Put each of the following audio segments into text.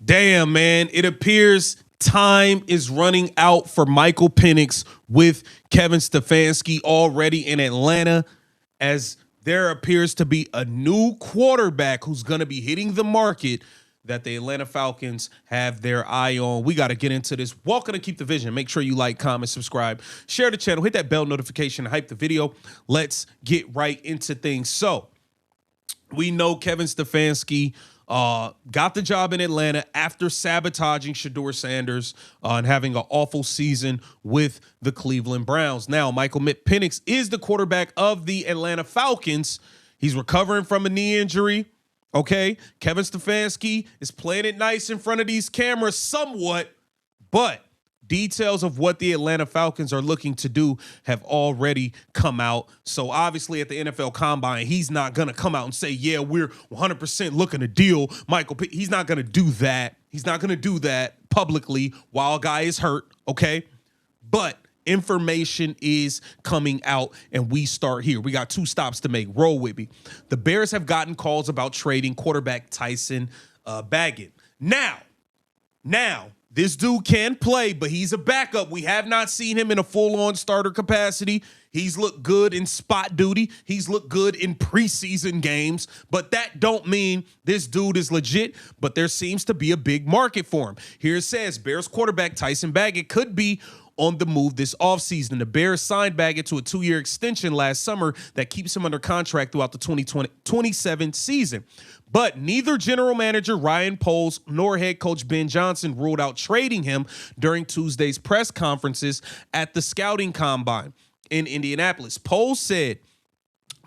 Damn, man. It appears time is running out for Michael Penix with Kevin Stefanski already in Atlanta, as there appears to be a new quarterback who's going to be hitting the market that the Atlanta Falcons have their eye on. We got to get into this. Welcome to Keep the Vision. Make sure you like, comment, subscribe, share the channel, hit that bell notification, hype the video. Let's get right into things. So we know Kevin Stefanski got the job in Atlanta after sabotaging Shedeur Sanders and having an awful season with the Cleveland Browns. Now, Michael Penix is the quarterback of the Atlanta Falcons. He's recovering from a knee injury. Okay, Kevin Stefanski is playing it nice in front of these cameras somewhat, but details of what the Atlanta Falcons are looking to do have already come out. So obviously at the NFL Combine, he's not going to come out and say, yeah, we're 100% looking to deal Michael. He's not going to do that. He's not going to do that publicly while a guy is hurt, okay? But information is coming out, and we start here. We got two stops to make. Roll with me. The Bears have gotten calls about trading quarterback Tyson Bagent. Now, this dude can play, but he's a backup. We have not seen him in a full-on starter capacity. He's looked good in spot duty. He's looked good in preseason games, but that don't mean this dude is legit, but there seems to be a big market for him. Here it says Bears quarterback Tyson Bagent could be on the move this offseason. The Bears signed Bagent to a 2-year extension last summer that keeps him under contract throughout the 2027 season. But neither general manager Ryan Poles nor head coach Ben Johnson ruled out trading him during Tuesday's press conferences at the scouting combine in Indianapolis. Poles said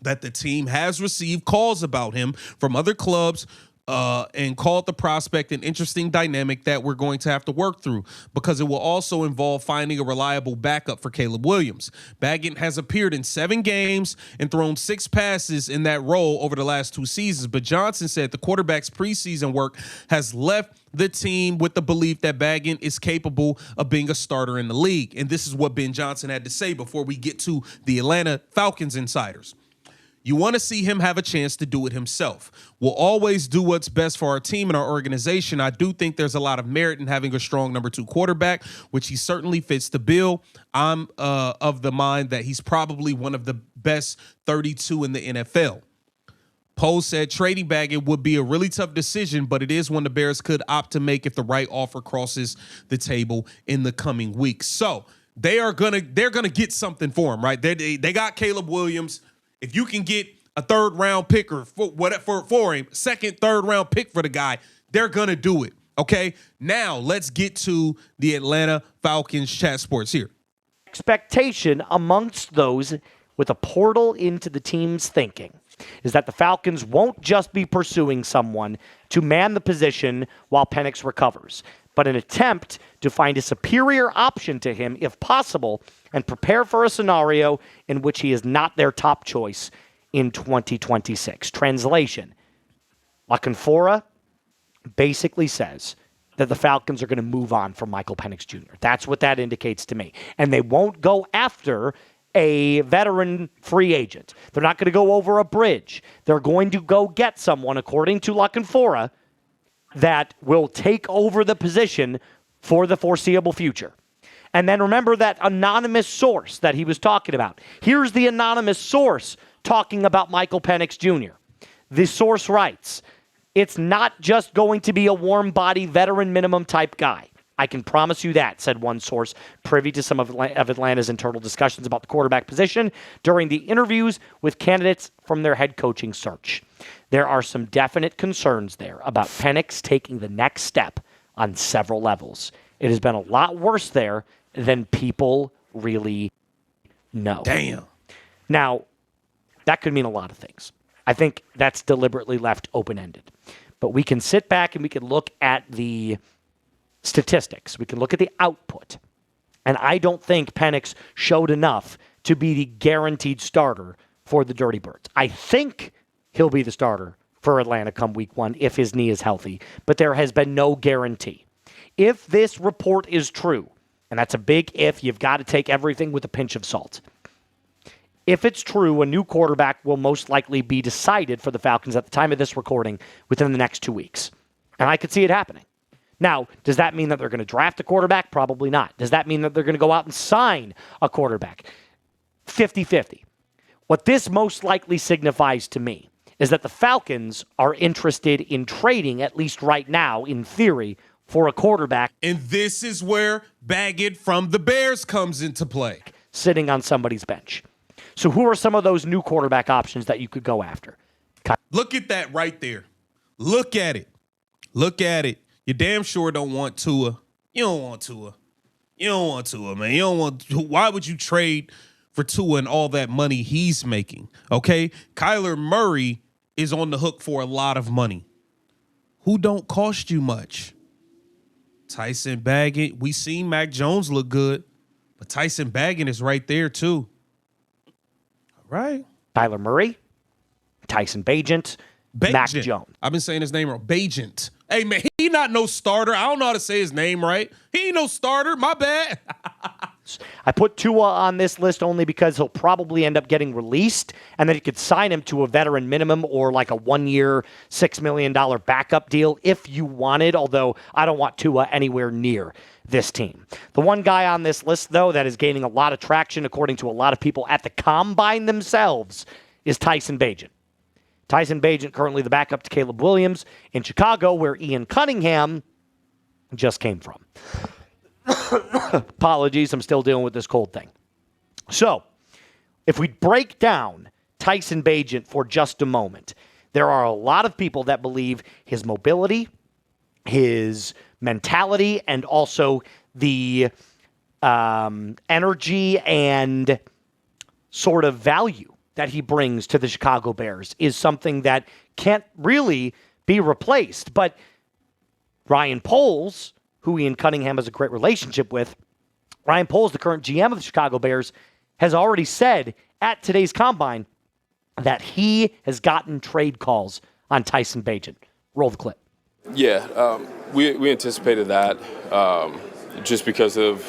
that the team has received calls about him from other clubs and called the prospect an interesting dynamic that we're going to have to work through because it will also involve finding a reliable backup for Caleb Williams. Bagent has appeared in 7 games and thrown 6 passes in that role over the last 2 seasons, but Johnson said the quarterback's preseason work has left the team with the belief that Bagent is capable of being a starter in the league. And this is what Ben Johnson had to say before we get to the Atlanta Falcons insiders. You want to see him have a chance to do it himself. We'll always do what's best for our team and our organization. I do think there's a lot of merit in having a strong number 2 quarterback, which he certainly fits the bill. I'm of the mind that he's probably one of the best 32 in the NFL. Poe said trading Bagent would be a really tough decision, but it is one the Bears could opt to make if the right offer crosses the table in the coming weeks. So they're gonna get something for him, right? They got Caleb Williams. If you can get a 3rd round pick or for him, 2nd, 3rd round pick for the guy, they're going to do it. Okay. Now let's get to the Atlanta Falcons chat sports here. Expectation amongst those with a portal into the team's thinking is that the Falcons won't just be pursuing someone to man the position while Penix recovers, but an attempt to find a superior option to him if possible and prepare for a scenario in which he is not their top choice in 2026. Translation, La Canfora basically says that the Falcons are going to move on from Michael Penix Jr. That's what that indicates to me. And they won't go after a veteran free agent. They're not going to go over a bridge. They're going to go get someone, according to La Canfora, that will take over the position for the foreseeable future. And then remember that anonymous source that he was talking about. Here's the anonymous source talking about Michael Penix Jr. The source writes, it's not just going to be a warm body veteran minimum type guy. I can promise you that, said one source privy to some of Atlanta's internal discussions about the quarterback position during the interviews with candidates from their head coaching search. There are some definite concerns there about Penix taking the next step on several levels. It has been a lot worse there than people really know. Damn. Now, that could mean a lot of things. I think that's deliberately left open-ended. But we can sit back and we can look at the statistics. We can look at the output. And I don't think Penix showed enough to be the guaranteed starter for the Dirty Birds. I think he'll be the starter for Atlanta come week 1 if his knee is healthy. But there has been no guarantee. If this report is true, and that's a big if, you've got to take everything with a pinch of salt. If it's true, a new quarterback will most likely be decided for the Falcons at the time of this recording within the next 2 weeks. And I could see it happening. Now, does that mean that they're going to draft a quarterback? Probably not. Does that mean that they're going to go out and sign a quarterback? 50-50. What this most likely signifies to me is that the Falcons are interested in trading, at least right now, in theory, for a quarterback. And this is where Bagent from the Bears comes into play. Sitting on somebody's bench. So who are some of those new quarterback options that you could go after? Look at that right there. Look at it. Look at it. You damn sure don't want Tua. You don't want Tua. You don't want Tua, man. You don't want. Why would you trade for Tua and all that money he's making? Okay, Kyler Murray is on the hook for a lot of money. Who don't cost you much? Tyson Bagent. We seen Mac Jones look good, but Tyson Bagent is right there too. All right. Kyler Murray, Tyson Bagent, Mac Jones. I've been saying his name wrong. Bagent. Hey, man, he not no starter. I don't know how to say his name right. He ain't no starter. My bad. I put Tua on this list only because he'll probably end up getting released, and then you could sign him to a veteran minimum or like a 1-year, $6 million backup deal if you wanted, although I don't want Tua anywhere near this team. The one guy on this list, though, that is gaining a lot of traction, according to a lot of people at the Combine themselves, is Tyson Bagent. Tyson Bagent, currently the backup to Caleb Williams in Chicago, where Ian Cunningham just came from. Apologies, I'm still dealing with this cold thing. So, if we break down Tyson Bagent for just a moment, there are a lot of people that believe his mobility, his mentality, and also the energy and sort of value that he brings to the Chicago Bears is something that can't really be replaced. But Ryan Poles, who Ian Cunningham has a great relationship with, Ryan Poles, the current GM of the Chicago Bears, has already said at today's Combine that he has gotten trade calls on Tyson Bagent. Roll the clip. Yeah, we anticipated that just because of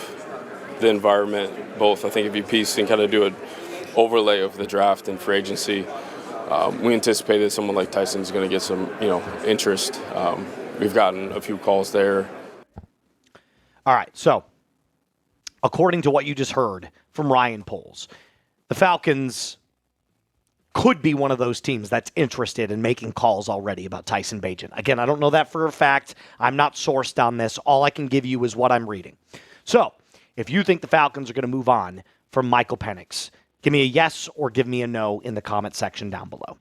the environment. Both, I think, if you piece and kind of do an overlay of the draft and free agency, we anticipated someone like Tyson is going to get some, interest. We've gotten a few calls there. All right, so according to what you just heard from Ryan Poles, the Falcons could be one of those teams that's interested in making calls already about Tyson Bagent. Again, I don't know that for a fact. I'm not sourced on this. All I can give you is what I'm reading. So, if you think the Falcons are going to move on from Michael Penix, give me a yes or give me a no in the comment section down below.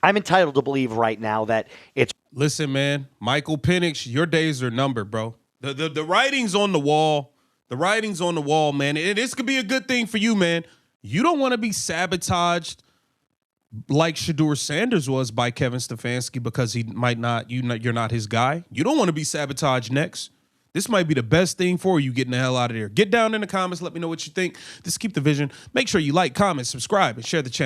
I'm entitled to believe right now that it's... Listen, man, Michael Penix, your days are numbered, bro. The writing's on the wall. The writing's on the wall, man. And this could be a good thing for you, man. You don't want to be sabotaged like Shedeur Sanders was by Kevin Stefanski because he might not, you're not his guy. You don't want to be sabotaged next. This might be the best thing for you getting the hell out of there. Get down in the comments. Let me know what you think. Just keep the vision. Make sure you like, comment, subscribe, and share the channel.